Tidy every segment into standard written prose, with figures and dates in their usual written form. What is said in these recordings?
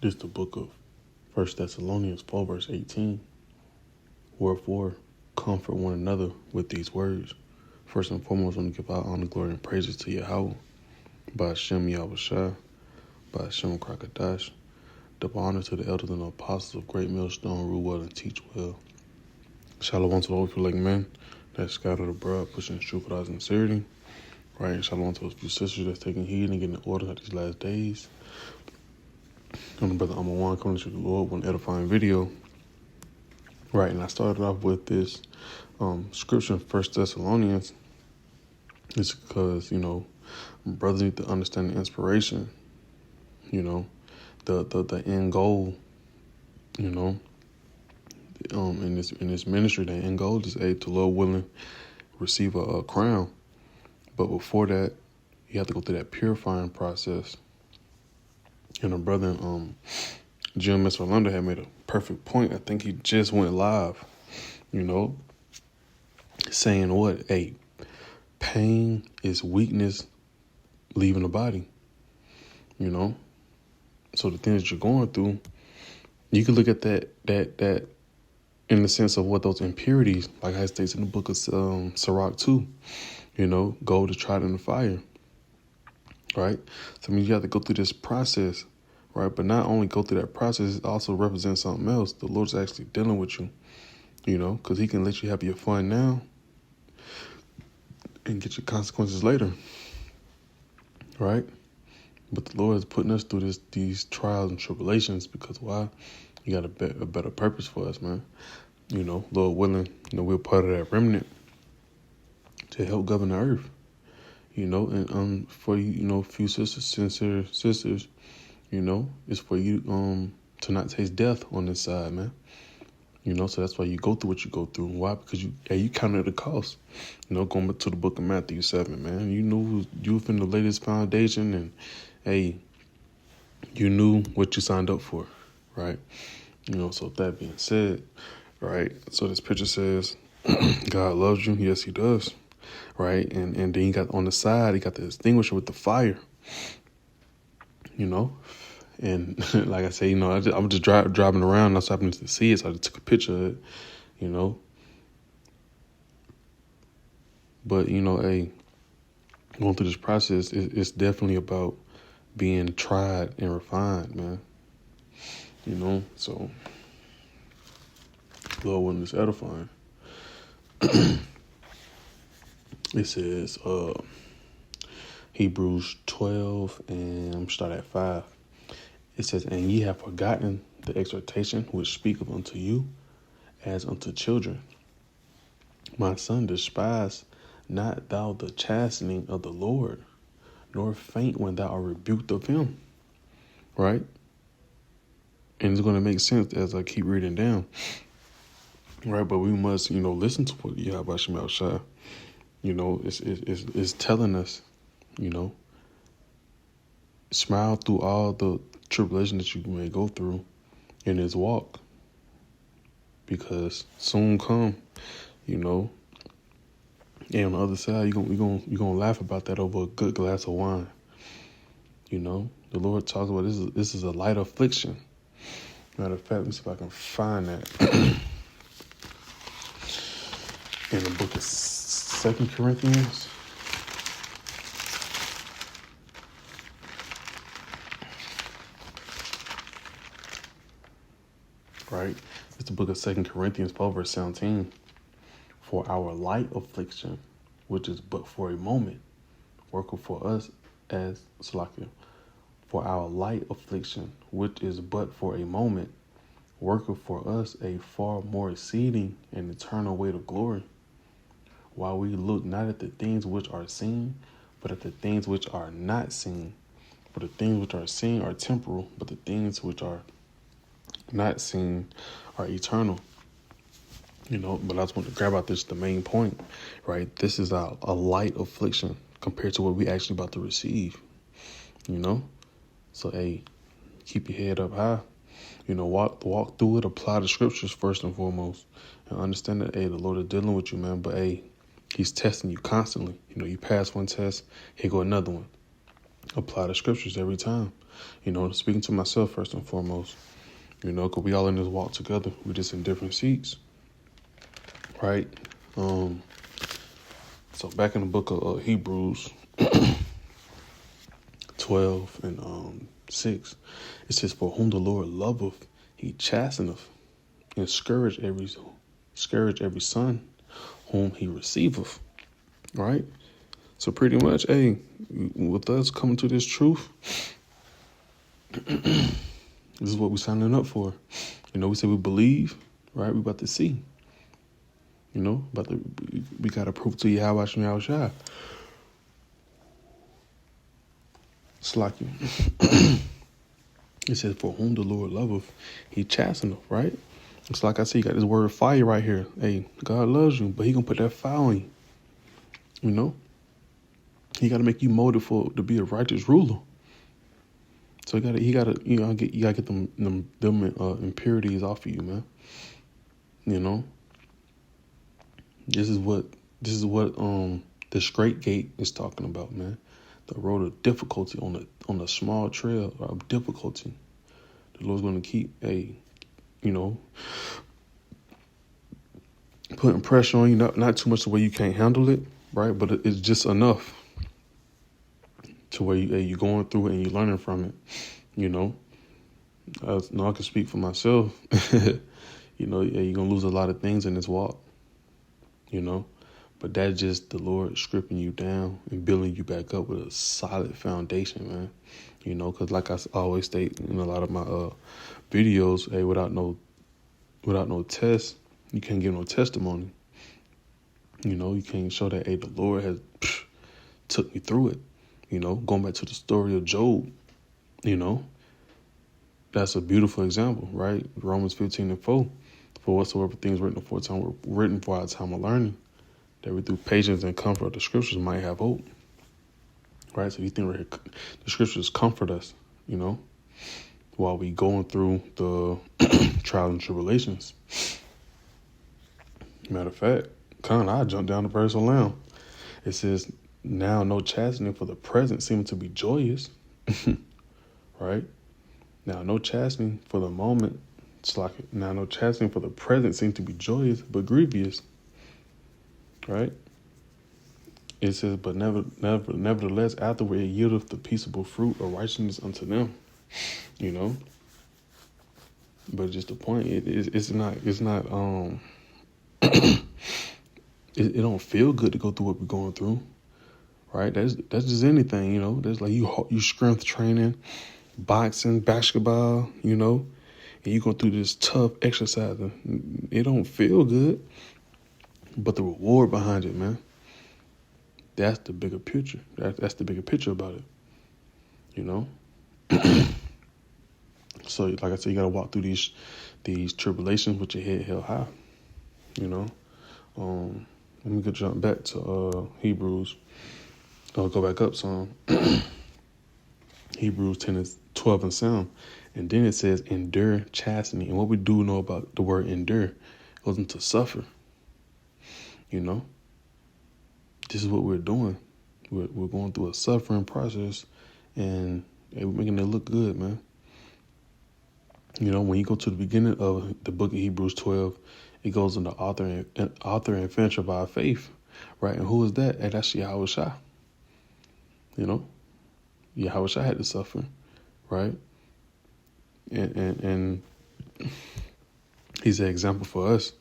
This is the book of 1 Thessalonians 4, verse 18. Wherefore, comfort one another with these words. First and foremost, I want to give out honor, glory, and praises to Yahweh, by Hashem Yahushua, by Hashem Krakadash. Double honor to the elders and the apostles of Great Millstone, rule well and teach well. Shalom to the old like men that scattered abroad, pushing truth without sincerity. Right, and shalom to those few sisters that's taking heed and getting the order at these last days. I'm the brother Amawan coming to the Lord with an edifying video. Right, and I started off with this scripture in 1 Thessalonians. It's because, brothers need to understand the inspiration, the end goal, in this ministry, the end goal is to Lord willing, receive a crown. But before that, you have to go through that purifying process. And a brother, Jim S. Orlando had made a perfect point. I think he just went live, saying what? Hey, pain is weakness leaving the body, So the things that you're going through, you can look at that in the sense of what those impurities, like I states in the book of Sirach 2, gold is tried in the fire, right? So I mean, you have to go through this process, right? But not only go through that process, it also represents something else. The Lord's actually dealing with you, because he can let you have your fun now and get your consequences later, right? But the Lord is putting us through these trials and tribulations because why? You got a better purpose for us, man. Lord willing, we're part of that remnant to help govern the earth, and for you, few sisters, sincere sisters, it's for you to not taste death on this side, man. So that's why you go through what you go through. Why? Because you counted the cost. Going back to the book of Matthew 7, man. You knew you were finna lay this foundation, and you knew what you signed up for, right? So with that being said, right. So this picture says, God loves you. Yes, he does. Right. And then you got on the side, you got the extinguisher with the fire, and like I say, I'm just driving around. And I was happening to see it. So I just took a picture of it, But, going through this process, it's definitely about being tried and refined, man. So Lord willing, it's edifying. It says, Hebrews 12, and I'm start at 5. It says, and ye have forgotten the exhortation which speaketh unto you as unto children. My son, despise not thou the chastening of the Lord, nor faint when thou art rebuked of him. Right? And it's going to make sense as I keep reading down. Right? But we must, listen to what Yahweh Shemel Shai. It's telling us, smile through all the tribulation that you may go through in this walk, because soon come, and on the other side, you're gonna laugh about that over a good glass of wine. The Lord talks about this is a light affliction. Matter of fact, let me see if I can find that in the book of 2 Corinthians. Right? It's the book of 2 Corinthians 4, verse 17. For our light affliction, which is but for a moment, worketh for us as Salakia. For our light affliction, which is but for a moment, worketh for us a far more exceeding and eternal weight of glory. While we look not at the things which are seen, but at the things which are not seen. For the things which are seen are temporal, but the things which are not seen are eternal. But I just want to grab out the main point, right? This is a light affliction compared to what we actually about to receive, So, keep your head up high, walk through it, apply the scriptures first and foremost, and understand that, the Lord is dealing with you, man. But, he's testing you constantly. You pass one test, here go another one. apply the scriptures every time. Speaking to myself first and foremost, because we all in this walk together. We're just in different seats, right? So back in the book of Hebrews 12 and 6, it says, "For whom the Lord loveth, he chasteneth, and scourge every son whom he receiveth." Right? So pretty much, with us coming to this truth, this is what we're signing up for. We say we believe, right? We about to see. We got to prove to you how I shall. It's like it says, "For whom the Lord loveth, he chasteneth," right? It's like I see, you got this word fire right here. Hey, God loves you, but he gonna put that fire in you. He got to make you molded to be a righteous ruler. So he gotta get them impurities off of you, man. This is what the straight gate is talking about, man. The road of difficulty on the small trail of difficulty. The Lord's going to keep putting pressure on you, not too much the way you can't handle it, right? But it's just enough to where you're going through it and you're learning from it. I can speak for myself. You're gonna lose a lot of things in this walk. But that's just the Lord stripping you down and building you back up with a solid foundation, man. Because like I always state in a lot of my videos, without no test, you can't give no testimony. You can't show that, the Lord has took me through it. Going back to the story of Job, that's a beautiful example, right? Romans 15:4. "For whatsoever things written aforetime were written for our time of learning, that we through patience and comfort of the scriptures might have hope." Right? So you think the scriptures comfort us, while we going through the trials and tribulations. Matter of fact, I jumped down to verse 11. It says, "Now no chastening for the present seeming to be joyous." Right? Now no chastening for the moment. Now no chastening for the present seems to be joyous, but grievous. Right? It says, "But nevertheless, afterward it yieldeth the peaceable fruit of righteousness unto them." But just the point, it's not it don't feel good to go through what we're going through, right? That's just anything, There's like you strength training, boxing, basketball, and you go through this tough exercising. It don't feel good, but the reward behind it, man, that's the bigger picture. That's the bigger picture about it, So, like I said, you got to walk through these tribulations with your head held high, Let me jump back to Hebrews. I'll go back up some. Hebrews 10:12 and 7. And then it says, "Endure chastening." And what we do know about the word endure goes into suffer. This is what we're doing. We're going through a suffering process, and we're making it look good, man. When you go to the beginning of the book of Hebrews 12, it goes into author and finisher of our faith, right? And who is that? And that's Yahushua. Yahushua had to suffer, right? And he's an example for us,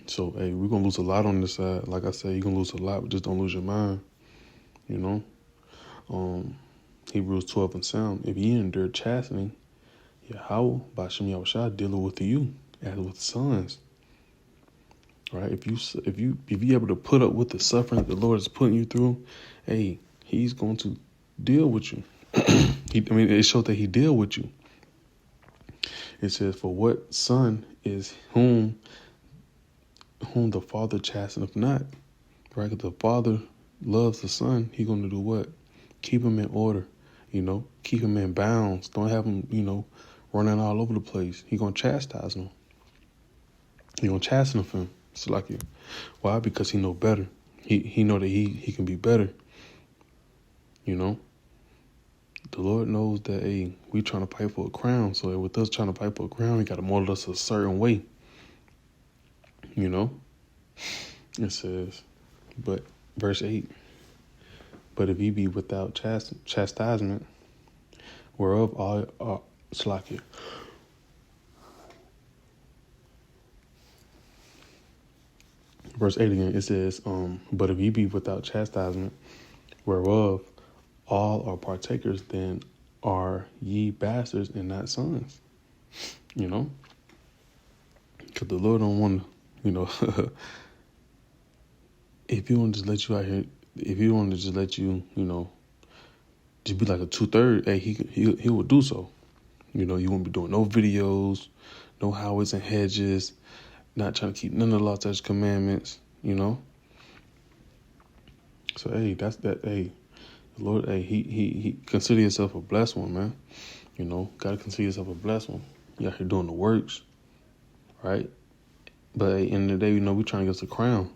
So, we're going to lose a lot on this side. Like I said, you're going to lose a lot, but just don't lose your mind, Hebrews 12 and 7. "If ye endure chastening, Yahweh, Bashem Yahushua, dealing with you as with sons." Right? If you able to put up with the suffering that the Lord is putting you through, he's going to deal with you. It shows that he deal with you. It says, "For what son is whom the father chasteneth not?" Right? Because the father loves the son. He's going to do what? Keep him in order. Keep him in bounds. Don't have him, running all over the place. He's going to chastise him. He's going to chasten him. It's like it. Why? Because he know better. He know that he can be better. You know, the Lord knows that, hey, we trying to fight for a crown. So with us trying to fight for a crown, He got to mold us a certain way. You know, it says, but verse 8, but if ye be without chastisement, whereof all are slack. Verse 8 again, it says, but if ye be without chastisement, whereof all are partakers, then are ye bastards and not sons. You know, because the Lord don't want to, you know, if He want to just let you out here, if He want to just let you, you know, just be like a 2/3, hey, he will do so. You know, you won't be doing no videos, no highways and hedges, not trying to keep none of the law, statutes, commandments, you know. So, hey, that's that. Hey, the Lord, hey, he consider yourself a blessed one, man. You know, gotta consider yourself a blessed one. You out here doing the works, right? But at the end of the day, you know, we trying to get us a crown.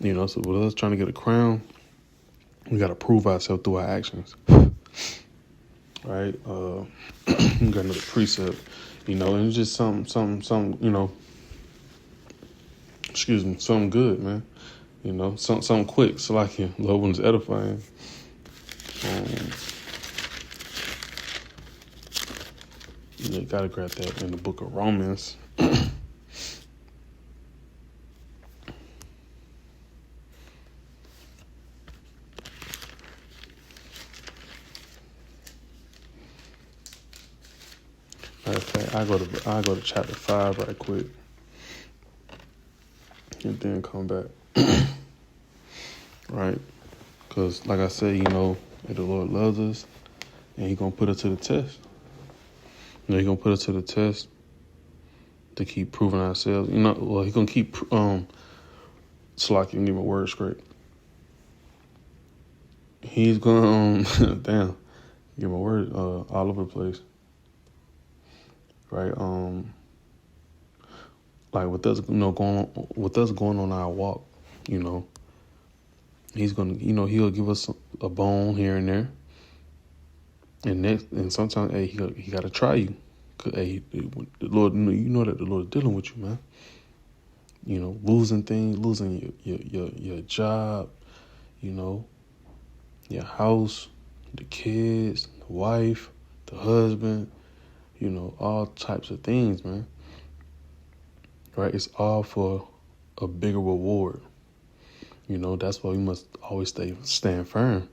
You know, so with us trying to get a crown, we gotta prove ourselves through our actions, right? We got another precept, you know, and it's just some, you know. Excuse me, something good, man. You know, something quick, so like your loved one's edifying. You gotta grab that in the book of Romans. Matter of fact, I go to chapter 5 right quick, and then come back. Right? Because, like I said, you know, the Lord loves us, and He gonna put us to the test. You know, He gonna put us to the test to keep proving ourselves. You know, well, He gonna keep so I can give my word straight. He's gonna damn, get my word all over the place. Right? Like with us, you know, going on our walk, you know, He's gonna, you know, He'll give us a bone here and there, and sometimes, hey, he gotta try you, cause hey, the Lord, you know that the Lord is dealing with you, man. You know, losing things, losing your job, you know, your house, the kids, the wife, the husband, you know, all types of things, man. Right? It's all for a bigger reward. You know, that's why we must always stand firm,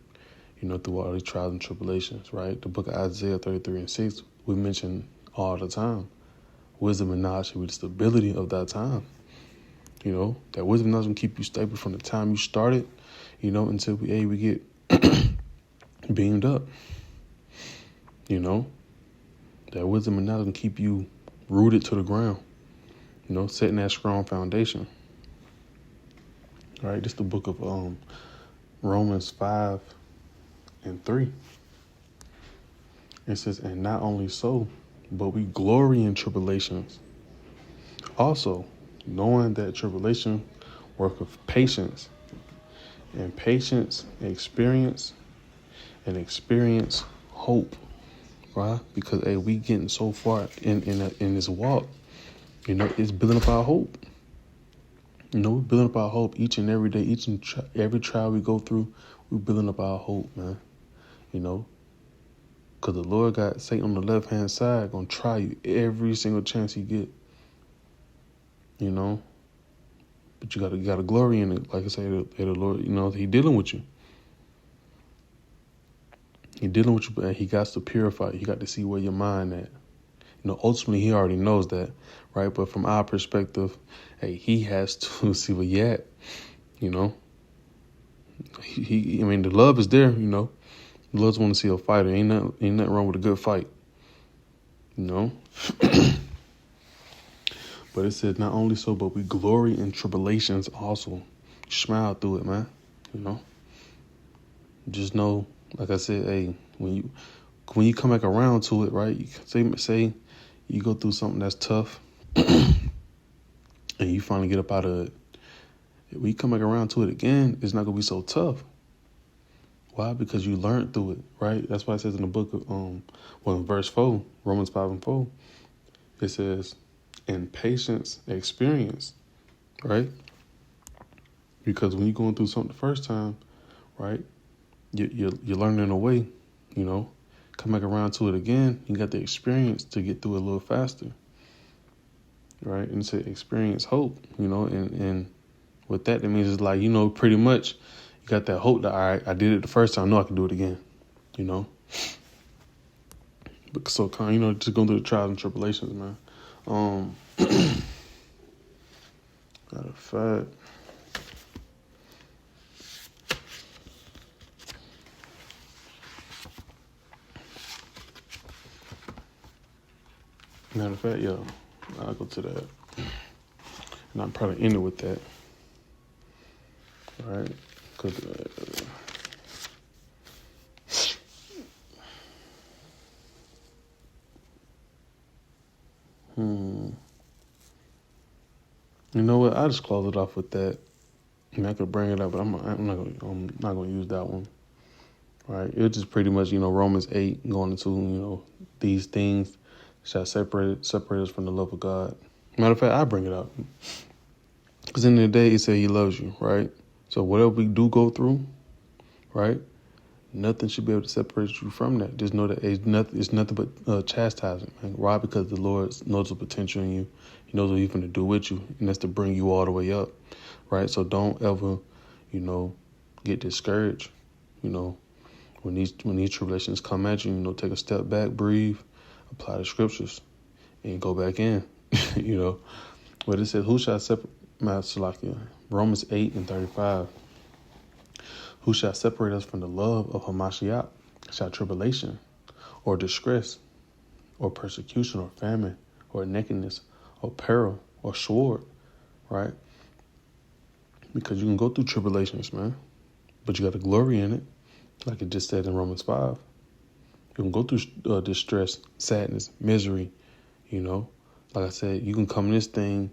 you know, through all these trials and tribulations, right? The book of Isaiah 33:6, we mention all the time. Wisdom and knowledge should be the stability of that time. You know, that wisdom and knowledge will keep you stable from the time you started, you know, until we get beamed up. You know, that wisdom and knowledge can keep you rooted to the ground, you know, setting that strong foundation. All right, this is the book of Romans 5:3. It says, and not only so, but we glory in tribulations. Also, knowing that tribulation worketh patience, and patience experience, and experience hope. Right? Because hey, we getting so far in this walk, you know, it's building up our hope. You know, we're building up our hope each and every day. Every trial we go through, we're building up our hope, man. You know, because the Lord got Satan on the left-hand side going to try you every single chance he get. You know, but you gotta glory in it. Like I say, the Lord, you know, He dealing with you. He dealing with you, but He got to purify you. He got to see where your mind at. You know, ultimately, He already knows that, right? But from our perspective, hey, He has to see where you at. You know, I mean, the love is there. You know, the Lord want to see a fighter. Ain't nothing wrong with a good fight. You know. But it said, not only so, but we glory in tribulations also. Smile through it, man. You know. Just know, like I said, hey, when you come back around to it, right? Say you go through something that's tough, and you finally get up out of it. When you come back around to it again, it's not gonna be so tough. Why? Because you learned through it, right? That's why it says in the book of, in verse 4, Romans 5 and 4, it says, and patience, experience, right? Because when you're going through something the first time, right, you're learning a way, come back around to it again, you got the experience to get through it a little faster, right? And say experience hope, and with that means it's like, pretty much you got that hope that, all right, I did it the first time, I know I can do it again, But so kind of, just going through the trials and tribulations, man. Matter of fact, yo, I'll go to that. And I'll probably end it with that. All right? Because, you know what? I'll just close it off with that. I could bring it up, but I'm not gonna use that one. Right? It's just pretty much, Romans 8 going into, these things shall separate us from the love of God. Matter of fact, I bring it up. Because in the end of the day, it said he loves you, right? So whatever we do go through, right, nothing should be able to separate you from that. Just know that it's nothing but chastisement, man. Why? Because the Lord knows the potential in you. He knows what he's going to do with you, and that's to bring you all the way up, right? So don't ever, get discouraged, when these tribulations come at you, take a step back, breathe, apply the scriptures, and go back in, But it says, who shall separate, Romans 8 and 35. Who shall separate us from the love of Hamashiach? Shall tribulation, or distress, or persecution, or famine, or nakedness, or peril, or sword, right? Because you can go through tribulations, man, but you got to glory in it, like it just said in Romans 5. You can go through distress, sadness, misery, Like I said, you can come in this thing,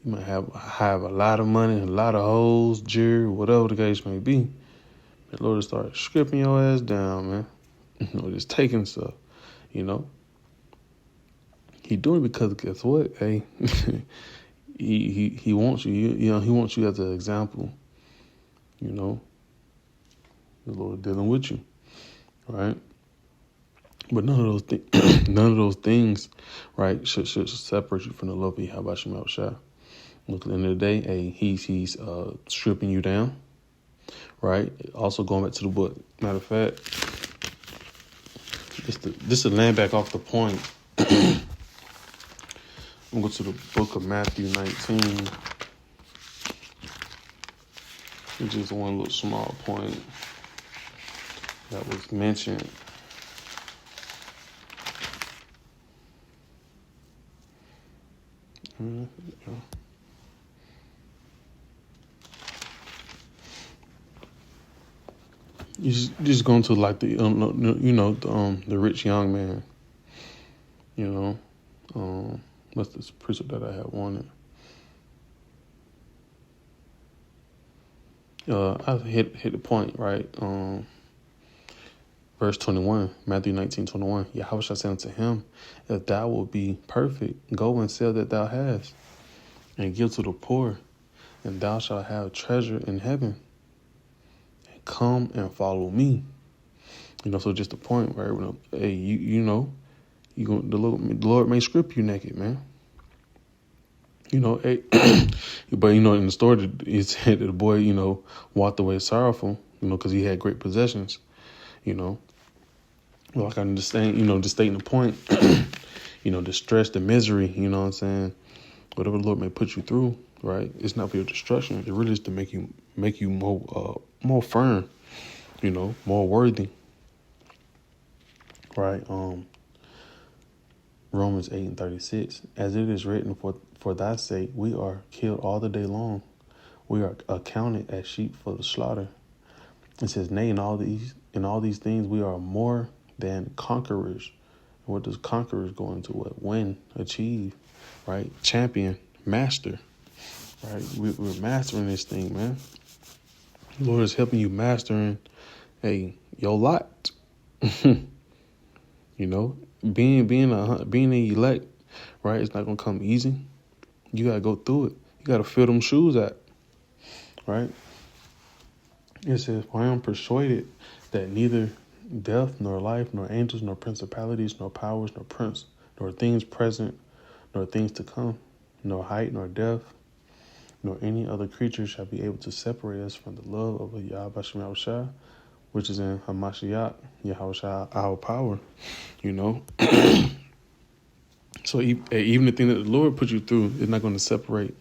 you might have a lot of money, a lot of hoes, jewelry, whatever the case may be. The Lord will start stripping your ass down, man. Just taking stuff, He doing it because guess what? Hey, he wants you. He wants you as an example. The Lord dealing with you, right? But none of those things, right, should separate you from the love of Yahweh Shemel Shah. Look, at the end of the day, hey, he's stripping you down, right? Also going back to the book. Matter of fact, just to land back off the point. I'm going to go to the book of Matthew 19. It's just one little small point that was mentioned. You just going to like the the rich young man. What's this precept that I have on it? I hit the point, right? Verse 21, Matthew 19:21. Yahweh shall say unto him, if thou wilt be perfect, go and sell that thou hast, and give to the poor, and thou shalt have treasure in heaven. And come and follow me. So just the point, right? Hey, the Lord may strip you naked, man. Hey, but in the story, it said that the boy, walked away sorrowful, because he had great possessions, Well, I understand, just stating the point, the stress, the misery, you know what I'm saying? Whatever the Lord may put you through, right? It's not for your destruction. It really is to make you more firm, more worthy, right? Romans 8 and 36. As it is written, for thy sake we are killed all the day long. We are accounted as sheep for the slaughter. It says, nay, in all these things we are more than conquerors. And what does conquerors go into? What? Win, achieve, right? Champion, master, right? We're mastering this thing, man. The Lord is helping you mastering, your lot. You know, being an elect, right? It's not gonna come easy. You gotta go through it. You gotta fill them shoes out, right? It says, "For I am persuaded that neither death, nor life, nor angels, nor principalities, nor powers, nor things present, nor things to come, nor height, nor depth, nor any other creature shall be able to separate us from the love of Yahweh Shah, which is in Hamashiach, Yahweh our power." You know, so even the thing that the Lord put you through is not going to separate.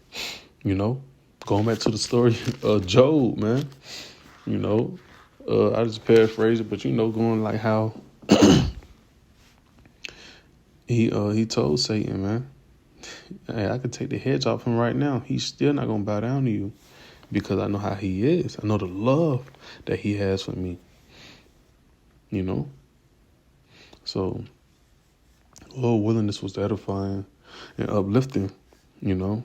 You know, going back to the story of Job, man. You know, I just paraphrase it, but going like how he told Satan, man, "Hey, I could take the hedge off him right now. He's still not gonna bow down to you because I know how he is. I know the love that he has for me." You know, so Lord willing, this was edifying and uplifting. You know,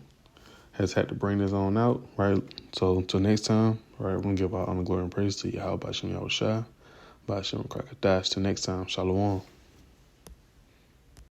has had to bring this on out, right? So until next time, right, we're gonna give our honor, glory, and praise to Yahweh Bashem Yahushua, Bashem Krakadash. Till next time, Shalom.